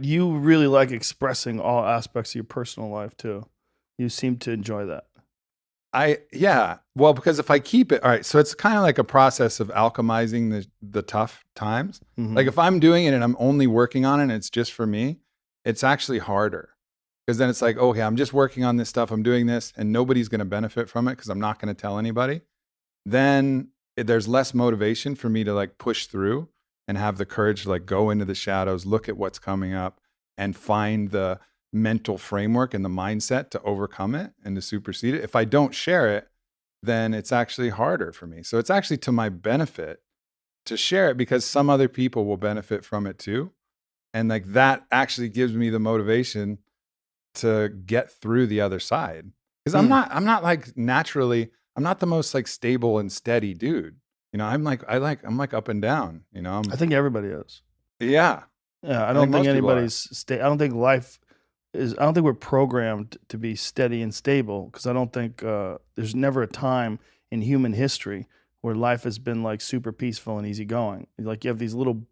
You really like expressing all aspects of your personal life too. You seem to enjoy that. Yeah. Well, because if I keep it, all right, so it's kind of like a process of alchemizing the tough times. Like Mhm. if I'm doing it and I'm only working on it and it's just for me, it's actually harder. Because then it's like, okay, I'm just working on this stuff, I'm doing this, and nobody's going to benefit from it because I'm not going to tell anybody. Then there's less motivation for me to like push through and have the courage to like go into the shadows, look at what's coming up, and find the mental framework and the mindset to overcome it and to supersede it. If I don't share it, then it's actually harder for me. So it's actually to my benefit to share it because some other people will benefit from it too. And like that actually gives me the motivation to get through the other side. Because Hmm. I'm not like naturally, I'm not the most like stable and steady dude. You know, I'm like up and down, you know. I think everybody is. Yeah. Yeah, I I think don't think most people are. anybody's I don't think life is. I don't think we're programmed to be steady and stable because I don't think there's never a time in human history where life has been like super peaceful and easygoing. Like you have these little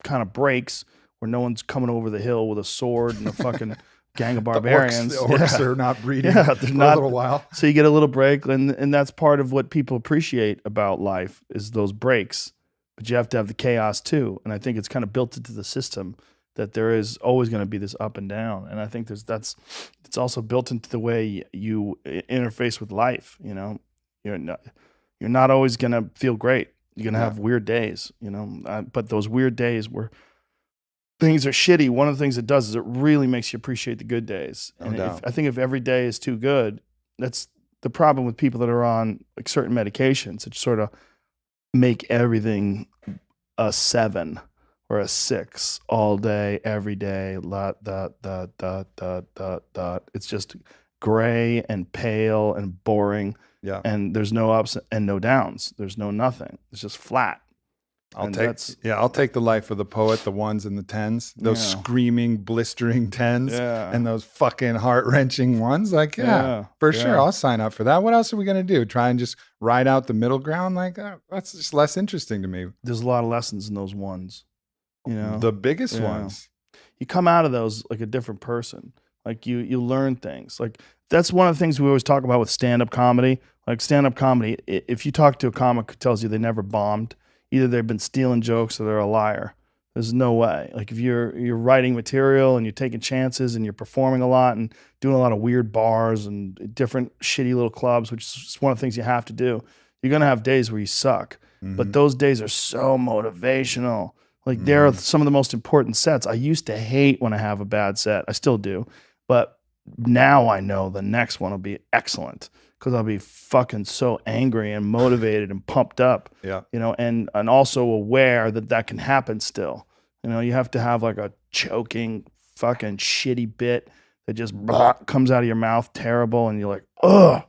kind of breaks where no one's coming over the hill with a sword and a fucking gang of The barbarians. orcs Yeah, are not breeding yeah, they're for a not. little while. So you get a little break, and that's part of what people appreciate about life is those breaks. But you have to have the chaos too, and I think it's kind of built into the system that there is always going to be this up and down, and I think it's also built into the way you interface with life. You know, you're not you're not always going to feel great. You're going to Yeah, have weird days, but those weird days where things are shitty, one of the things it does is it really makes you appreciate the good days. no And if doubt. I think if every day is too good, that's the problem with people that are on like certain medications. It sort of make everything a 7 or a 6 all day, every day. Lot dot dot dot dot dot dot. It's just gray and pale and boring, Yeah. and there's no ups and no downs. There's no nothing. It's just flat, and that's I'll take the life of the poet, the ones and the tens, those yeah, screaming, blistering tens, yeah, and those fucking heart wrenching ones. Like, yeah, yeah, for sure, yeah. I'll sign up for that. What else are we gonna do? Try and just ride out the middle ground? Like, that's just less interesting to me. There's a lot of lessons in those ones, you know? The biggest Yeah. ones. You come out of those like a different person. Like you learn things. Like that's one of the things we always talk about with stand-up comedy. Like stand-up comedy, if you talk to a comic who tells you they never bombed, either they've been stealing jokes or they're a liar. There's no way. Like if you're writing material and you're taking chances and you're performing a lot and doing a lot of weird bars and different shitty little clubs, which is just one of the things you have to do, you're gonna have days where you suck. But Mm-hmm. those days are so motivational. Like they're Mm-hmm. some of the most important sets. I used to hate when I have a bad set. I still do. But now I know the next one will be excellent because I'll be fucking so angry and motivated and pumped up, Yeah. and also aware that that can happen still. You have to have like a choking fucking shitty bit that just blah, comes out of your mouth terrible and you're like, ugh.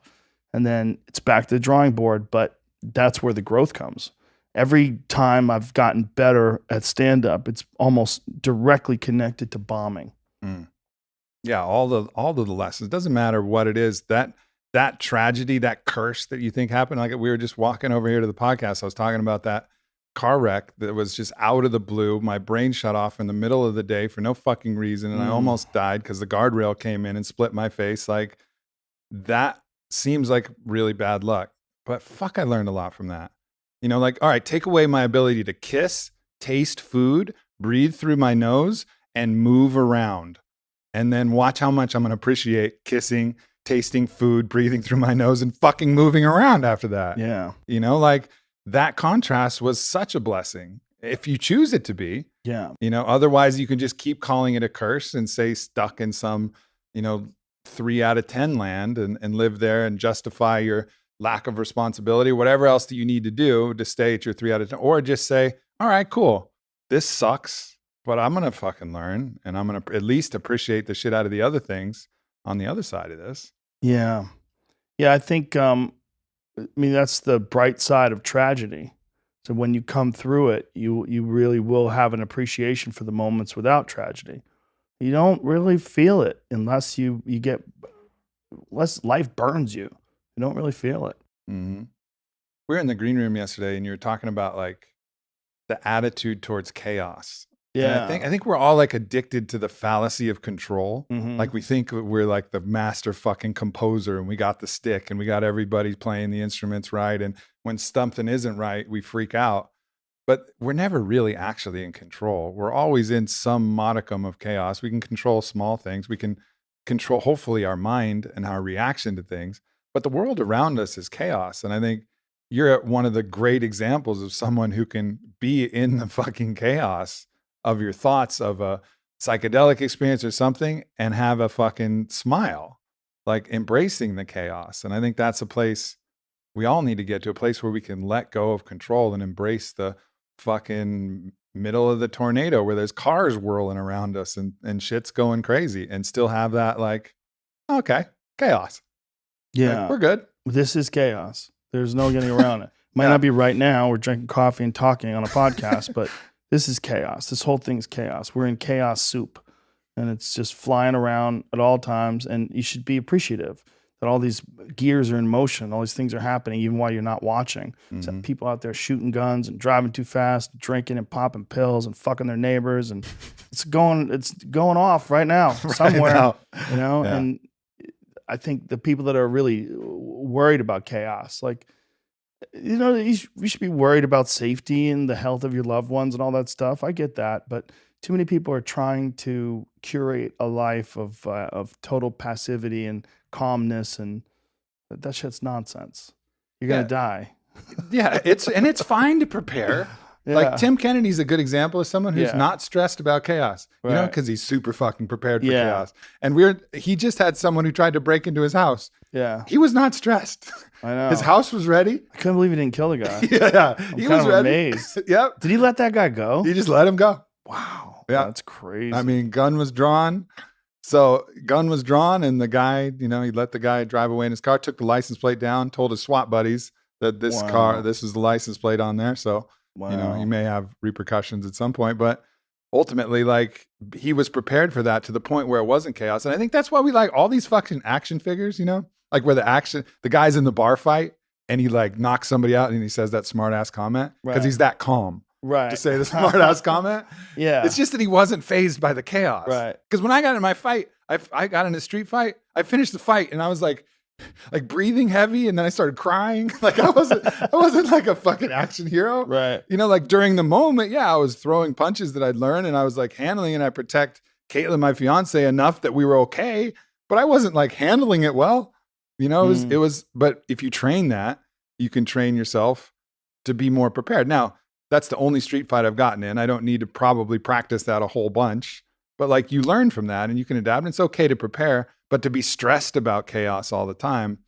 And then it's back to the drawing board, but that's where the growth comes. Every time I've gotten better at stand up, it's almost directly connected to bombing. Mm. Yeah, all of the lessons. Doesn't matter what it is. That tragedy, that curse that you think happened. Like we were just walking over here to the podcast. I was talking about that car wreck that was just out of the blue. My brain shut off in the middle of the day for no fucking reason, and I Mm. almost died because the guardrail came in and split my face. Like that seems like really bad luck. But fuck, I learned a lot from that. You know, like all right, take away my ability to kiss, taste food, breathe through my nose, and move around and then watch how much I'm going to appreciate kissing, tasting food, breathing through my nose, and fucking moving around after that. Yeah. You know, like that contrast was such a blessing if you choose it to be. Yeah. You know, otherwise you can just keep calling it a curse and say stuck in some, you know, 3 out of 10 land and live there and justify your lack of responsibility, whatever else that you need to do to stay at your 3 out of 10, or just say, all right, cool. This sucks, but I'm going to fucking learn and I'm going to at least appreciate the shit out of the other things on the other side of this. Yeah. Yeah. I think, I mean, that's the bright side of tragedy. So when you come through it, you really will have an appreciation for the moments without tragedy. You don't really feel it unless you get unless life burns you. You don't really feel it. Mm-hmm. We were in the green room yesterday and you were talking about like the attitude towards chaos. And Yeah. I think we're all like addicted to the fallacy of control. Mhm. Like we think we're like the master fucking composer and we got the stick and we got everybody playing the instruments right. And when something isn't right, we freak out. But we're never really actually in control. We're always in some modicum of chaos. We can control small things. We can control, hopefully, our mind and our reaction to things. But the world around us is chaos. And I think you're one of the great examples of someone who can be in the fucking chaos of your thoughts of a psychedelic experience or something and have a fucking smile, like embracing the chaos. And I think that's a place we all need to get to, a place where we can let go of control and embrace the fucking middle of the tornado where there's cars whirling around us and shit's going crazy and still have that like, okay, chaos. Yeah. Like, we're good. This is chaos. There's no getting around it. Might not be right now. We're drinking coffee and talking on a podcast, but this is chaos. This whole thing is chaos. We're in chaos soup, and it's just flying around at all times. And you should be appreciative that all these gears are in motion. All these things are happening even while you're not watching. So people out there shooting guns and driving too fast, drinking and popping pills and fucking their neighbors, and it's going off right now somewhere. now. You know, Yeah. and I think the people that are really worried about chaos, like, you know, we should be worried about safety and the health of your loved ones and all that stuff. I get that, but too many people are trying to curate a life of total passivity and calmness, and that shit's nonsense. You're gonna die. Yeah, it's fine to prepare. Yeah. Like Tim Kennedy's a good example of someone who's Yeah. not stressed about chaos, you know, Right. because he's super fucking prepared for Yeah. chaos. And he just had someone who tried to break into his house. Yeah, He was not stressed. I know. His house was ready. I couldn't believe he didn't kill the guy. Yeah, he was kind of ready. amazed. Yep. Did he let that guy go? He just let him go. Wow. Yeah. That's crazy. I mean, gun was drawn. And the guy, you know, he let the guy drive away in his car, took the license plate down, told his SWAT buddies that this Wow. this is the license plate on there. So, wow. you know, he may have repercussions at some point, but ultimately, like, he was prepared for that to the point where it wasn't chaos. And I think that's why we like all these fucking action figures, you know, like where the guy's in the bar fight and he like knocks somebody out and he says that smart ass comment because Right. he's that calm Right. to say the smart ass comment. Yeah. It's just that he wasn't phased by the chaos. Right. Because when I got in my fight, I got in a street fight, I finished the fight and I was like breathing heavy, and then I started crying. Like I wasn't like a fucking action hero. Right. You know, like during the moment, yeah, I was throwing punches that I'd learned and I was like handling, and I protect Caitlin, my fiance, enough that we were okay, but I wasn't like handling it well. You know, it was, but if you train that, you can train yourself to be more prepared. Now, that's the only street fight I've gotten in. I don't need to probably practice that a whole bunch, but like you learn from that and you can adapt. And it's okay to prepare, but to be stressed about chaos all the time,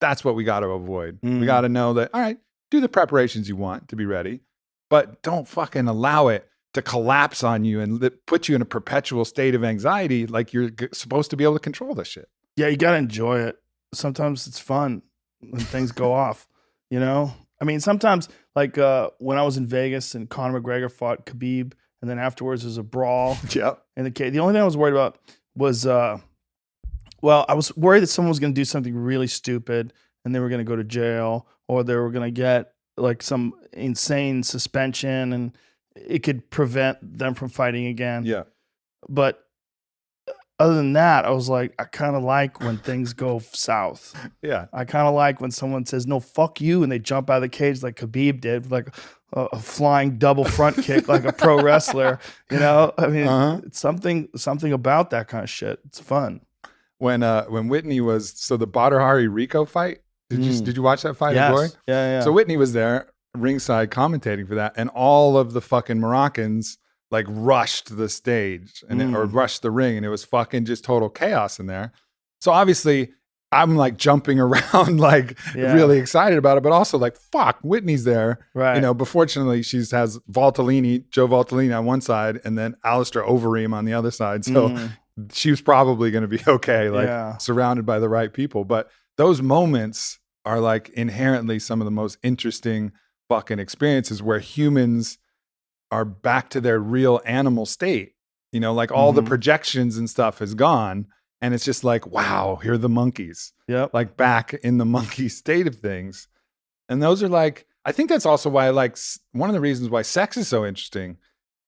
that's what we got to avoid. We got to know that, all right, do the preparations you want to be ready, but don't fucking allow it to collapse on you and put you in a perpetual state of anxiety. Like you're supposed to be able to control this shit. Yeah, you got to enjoy it. Sometimes it's fun when things go off, you know? I mean, sometimes like when I was in Vegas and Conor McGregor fought Khabib, and then afterwards there's a brawl. Yep. And the only thing I was worried about was, I was worried that someone was going to do something really stupid and they were going to go to jail, or they were going to get like some insane suspension and it could prevent them from fighting again. Yeah. But other than that, I was like, I kind of like when things go south. Yeah. I kind of like when someone says, no, fuck you, and they jump out of the cage like Khabib did, like a flying double front kick like a pro wrestler. You know, I mean, it's something about that kind of shit. It's fun. When Whitney was, so the Badr Hari Rico fight, did you watch that fight? Yes. Glory? Yeah. So Whitney was there ringside commentating for that, and all of the fucking Moroccans like rushed the stage or rushed the ring, and it was fucking just total chaos in there. So obviously I'm like jumping around, like really excited about it, but also like, fuck, Whitney's there. Right. You know, but fortunately she has Joe Valtellini on one side and then Alistair Overeem on the other side. So she was probably going to be okay, like surrounded by the right people. But those moments are like inherently some of the most interesting fucking experiences where humans are back to their real animal state. You know, like all the projections and stuff is gone. And it's just like, wow, here are the monkeys. Yep. Like back in the monkey state of things. And those are like, I think that's also why, like, one of the reasons why sex is so interesting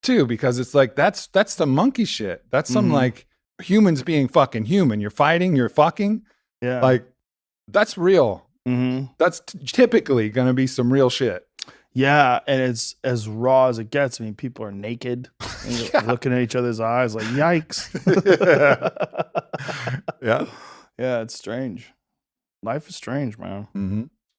too, because it's like that's the monkey shit. That's some like humans being fucking human. You're fighting, you're fucking. Yeah. Like that's real. Mm-hmm. That's typically gonna be some real shit. Yeah, and it's as raw as it gets. I mean, people are naked, and you're looking at each other's eyes, like yikes. Yeah. Yeah, it's strange. Life is strange, man. Mm-hmm.